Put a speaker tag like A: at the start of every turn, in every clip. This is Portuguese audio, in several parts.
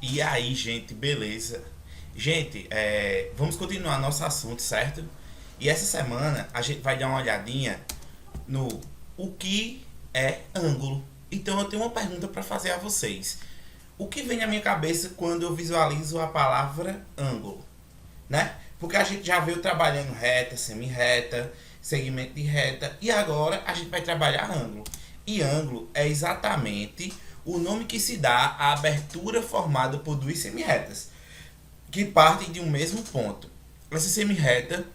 A: E aí, gente, beleza? Gente, vamos continuar nosso assunto, certo? E essa semana a gente vai dar uma olhadinha no o que é ângulo. Então eu tenho uma pergunta para fazer a vocês. O que vem na minha cabeça quando eu visualizo a palavra ângulo, né? Porque a gente já veio trabalhando reta, semi-reta, segmento de reta e agora a gente vai trabalhar ângulo. E ângulo é exatamente o nome que se dá à abertura formada por duas semi-retas que partem de um mesmo ponto. Essa semi-reta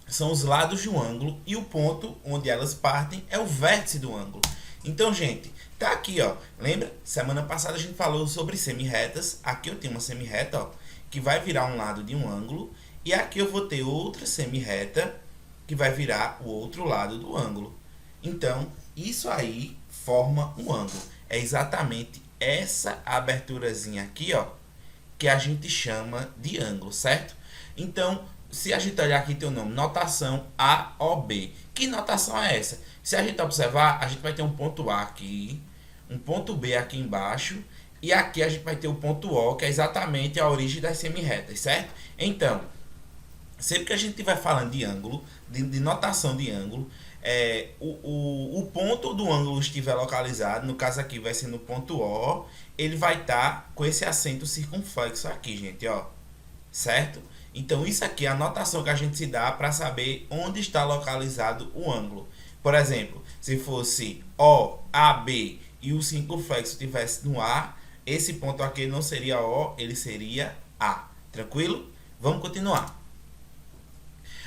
A: são os lados de um ângulo e o ponto onde elas partem é o vértice do ângulo. Então, gente, tá aqui, ó. Lembra? Semana passada a gente falou sobre semi-retas. Aqui eu tenho uma semi-reta, ó, que vai virar um lado de um ângulo e aqui eu vou ter outra semi-reta que vai virar o outro lado do ângulo. Então, isso aí forma um ângulo. É exatamente essa aberturazinha aqui, ó, que a gente chama de ângulo, certo? Então, se a gente olhar aqui, tem o nome, notação AOB. Que notação é essa? Se a gente observar, a gente vai ter um ponto A aqui, um ponto B aqui embaixo, e aqui a gente vai ter o ponto O, que é exatamente a origem das semi-retas, certo? Então, sempre que a gente estiver falando de ângulo, de notação de ângulo, o ponto do ângulo estiver localizado, no caso aqui vai ser no ponto O, ele vai estar com esse acento circunflexo aqui, gente, ó, certo? Então isso aqui é a notação que a gente se dá para saber onde está localizado o ângulo. Por exemplo, se fosse O, A, B e o circunflexo estivesse no A, esse ponto aqui não seria O, ele seria A. Tranquilo? Vamos continuar.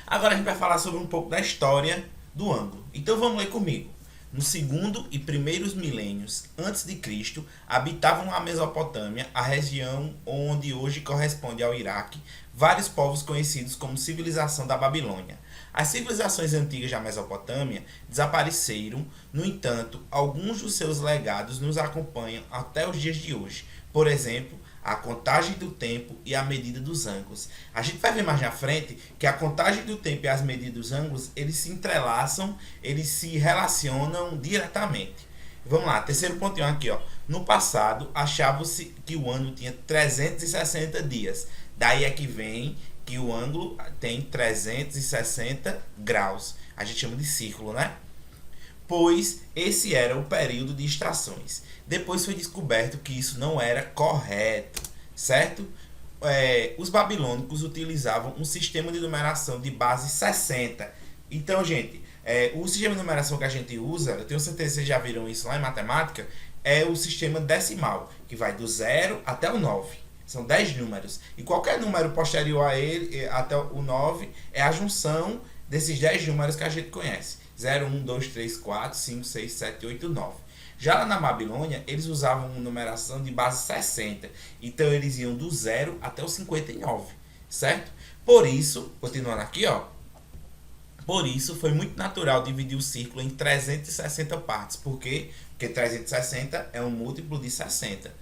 A: Agora a gente vai falar sobre um pouco da história do ângulo. Então vamos ler comigo. No segundo e primeiros milênios antes de Cristo, habitavam a Mesopotâmia, a região onde hoje corresponde ao Iraque, vários povos conhecidos como civilização da Babilônia. As civilizações antigas da Mesopotâmia desapareceram, no entanto, alguns dos seus legados nos acompanham até os dias de hoje. Por exemplo, a contagem do tempo e a medida dos ângulos. A gente vai ver mais na frente que a contagem do tempo e as medidas dos ângulos, eles se entrelaçam, eles se relacionam diretamente. Vamos lá, terceiro pontinho aqui, ó. No passado, achava-se que o ano tinha 360 dias. Daí é que vem que o ângulo tem 360 graus. A gente chama de círculo, né? Pois esse era o período de estações. Depois foi descoberto que isso não era correto, certo? Os babilônicos utilizavam um sistema de numeração de base 60. Então, gente, o sistema de numeração que a gente usa, eu tenho certeza que vocês já viram isso lá em matemática, é o sistema decimal, que vai do 0 até o 9. São 10 números. E qualquer número posterior a ele, até o 9, é a junção desses 10 números que a gente conhece. 0, 1, 2, 3, 4, 5, 6, 7, 8, 9. Já lá na Babilônia, eles usavam uma numeração de base 60. Então, eles iam do 0 até o 59, certo? Por isso, continuando aqui, ó. Por isso, foi muito natural dividir o círculo em 360 partes. Por quê? Porque 360 é um múltiplo de 60.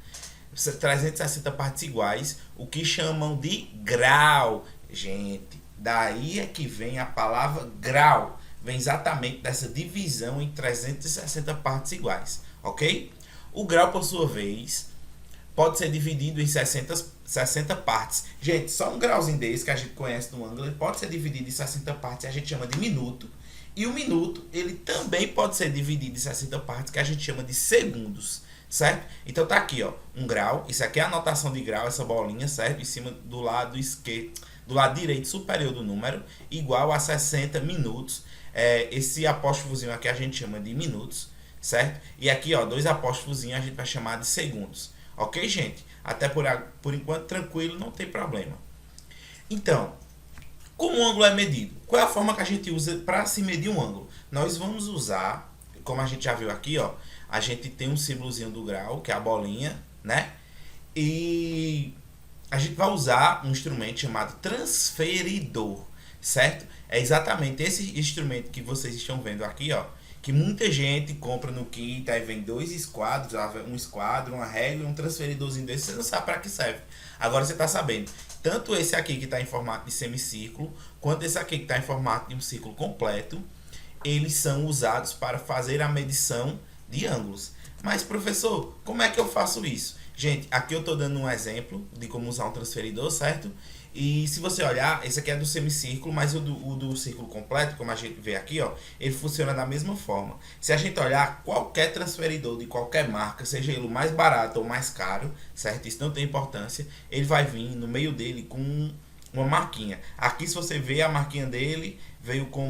A: 360 partes iguais, o que chamam de grau. Gente, daí é que vem a palavra grau. Vem exatamente dessa divisão em 360 partes iguais, ok? O grau, por sua vez, pode ser dividido em 60 partes. Gente, só um grauzinho desse que a gente conhece no ângulo, ele pode ser dividido em 60 partes, a gente chama de minuto. E o minuto, ele também pode ser dividido em 60 partes, que a gente chama de segundos, certo? Então tá aqui, ó, um grau, isso aqui é a notação de grau, essa bolinha, certo? Em cima do lado esquerdo, do lado direito superior do número, igual a 60 minutos. Esse apóstrofozinho aqui a gente chama de minutos, certo? E aqui, ó, dois apóstrofozinhos a gente vai chamar de segundos. Ok, gente? Até por enquanto, tranquilo, não tem problema. Então, como o ângulo é medido? Qual é a forma que a gente usa para se medir um ângulo? Nós vamos usar, como a gente já viu aqui, ó, a gente tem um símbolozinho do grau, que é a bolinha, né? E a gente vai usar um instrumento chamado transferidor, certo? É exatamente esse instrumento que vocês estão vendo aqui, ó, que muita gente compra no kit, aí vem dois esquadros, um esquadro, uma régua e um transferidorzinho desse, você não sabe para que serve. Agora você está sabendo. Tanto esse aqui que está em formato de semicírculo, quanto esse aqui que está em formato de um círculo completo, eles são usados para fazer a medição de ângulos. Mas, professor, como é que eu faço isso? Gente, aqui eu estou dando um exemplo de como usar um transferidor, certo? E se você olhar, esse aqui é do semicírculo, mas o do círculo completo, como a gente vê aqui, ó, ele funciona da mesma forma. Se a gente olhar qualquer transferidor de qualquer marca, seja ele o mais barato ou mais caro, certo? Isso não tem importância, ele vai vir no meio dele com uma marquinha. Aqui, se você vê, a marquinha dele veio com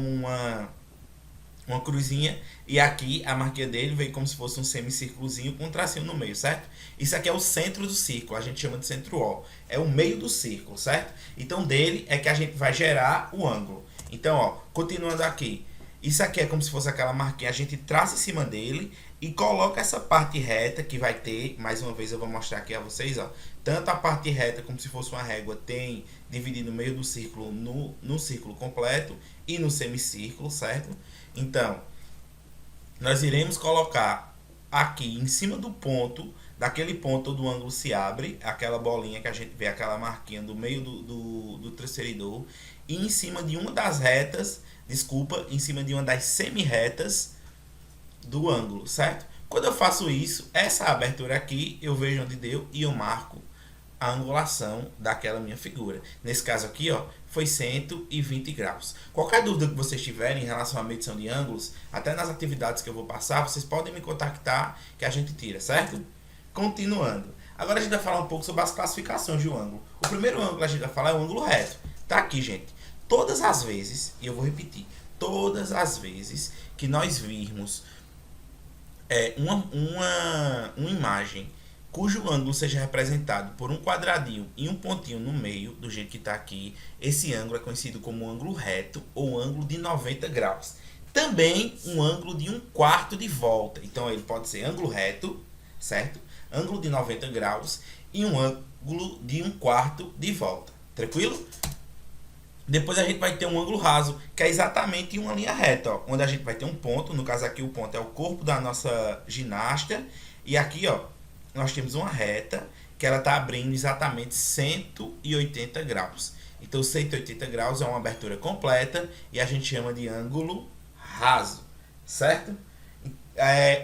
A: uma cruzinha, e aqui a marquinha dele veio como se fosse um semicírculozinho com um tracinho no meio, certo? Isso aqui é o centro do círculo, a gente chama de centro O, é o meio do círculo, certo? Então dele é que a gente vai gerar o ângulo. Então, ó, continuando aqui, isso aqui é como se fosse aquela marquinha, a gente traça em cima dele e coloca essa parte reta que vai ter, mais uma vez eu vou mostrar aqui a vocês, ó, tanto a parte reta como se fosse uma régua tem dividido no meio do círculo no círculo completo e no semicírculo, certo? Então, nós iremos colocar aqui em cima do ponto, daquele ponto onde o ângulo se abre, aquela bolinha que a gente vê, aquela marquinha do meio do transferidor, e em cima de uma das retas, desculpa, em cima de uma das semi-retas do ângulo, certo? Quando eu faço isso, essa abertura aqui, eu vejo onde deu e eu marco a angulação daquela minha figura. Nesse caso aqui, ó, foi 120 graus. Qualquer dúvida que vocês tiverem em relação à medição de ângulos, até nas atividades que eu vou passar, vocês podem me contactar que a gente tira, certo? Continuando. Agora a gente vai falar um pouco sobre as classificações de um ângulo. O primeiro ângulo que a gente vai falar é o ângulo reto. Tá aqui, gente. Todas as vezes, e eu vou repetir, todas as vezes que nós virmos uma imagem cujo ângulo seja representado por um quadradinho e um pontinho no meio, do jeito que está aqui, esse ângulo é conhecido como ângulo reto ou ângulo de 90 graus. Também um ângulo de 1/4 de volta. Então ele pode ser ângulo reto, certo? Ângulo de 90 graus e um ângulo de 1/4 de volta. Tranquilo? Depois a gente vai ter um ângulo raso, que é exatamente uma linha reta, ó, onde a gente vai ter um ponto, no caso aqui o ponto é o corpo da nossa ginasta, e aqui, ó, nós temos uma reta que ela está abrindo exatamente 180 graus. Então 180 graus é uma abertura completa e a gente chama de ângulo raso, certo?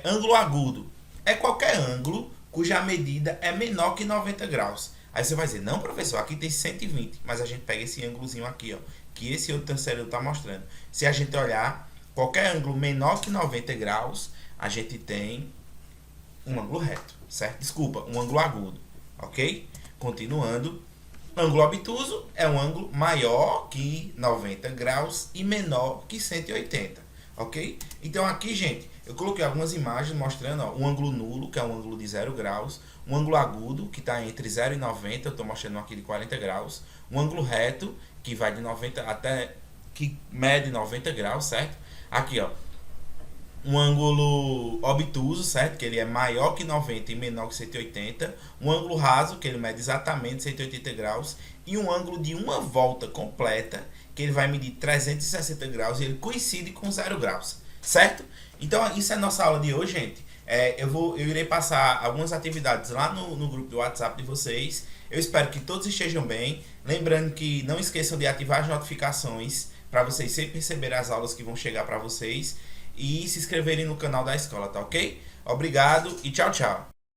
A: Ângulo agudo é qualquer ângulo cuja medida é menor que 90 graus. Aí você vai dizer, não professor, aqui tem 120, mas a gente pega esse ângulozinho aqui, ó, que esse outro transferidor está mostrando. Se a gente olhar, qualquer ângulo menor que 90 graus, a gente tem um ângulo reto, certo? Desculpa, um ângulo agudo, ok? Continuando, ângulo obtuso é um ângulo maior que 90 graus e menor que 180, ok? Então aqui, gente, eu coloquei algumas imagens mostrando, ó, um ângulo nulo, que é um ângulo de 0 graus, um ângulo agudo, que está entre 0 e 90, eu estou mostrando aqui de 40 graus, um ângulo reto, que vai de 90 até, que mede 90 graus, certo? Aqui, ó, um ângulo obtuso, certo? Que ele é maior que 90 e menor que 180, um ângulo raso, que ele mede exatamente 180 graus, e um ângulo de uma volta completa, que ele vai medir 360 graus e ele coincide com 0 graus, certo? Então, isso é a nossa aula de hoje, gente. Eu irei passar algumas atividades lá no grupo do WhatsApp de vocês. Eu espero que todos estejam bem. Lembrando que não esqueçam de ativar as notificações para vocês sempre receberem as aulas que vão chegar para vocês. E se inscreverem no canal da escola, tá ok? Obrigado e tchau, tchau.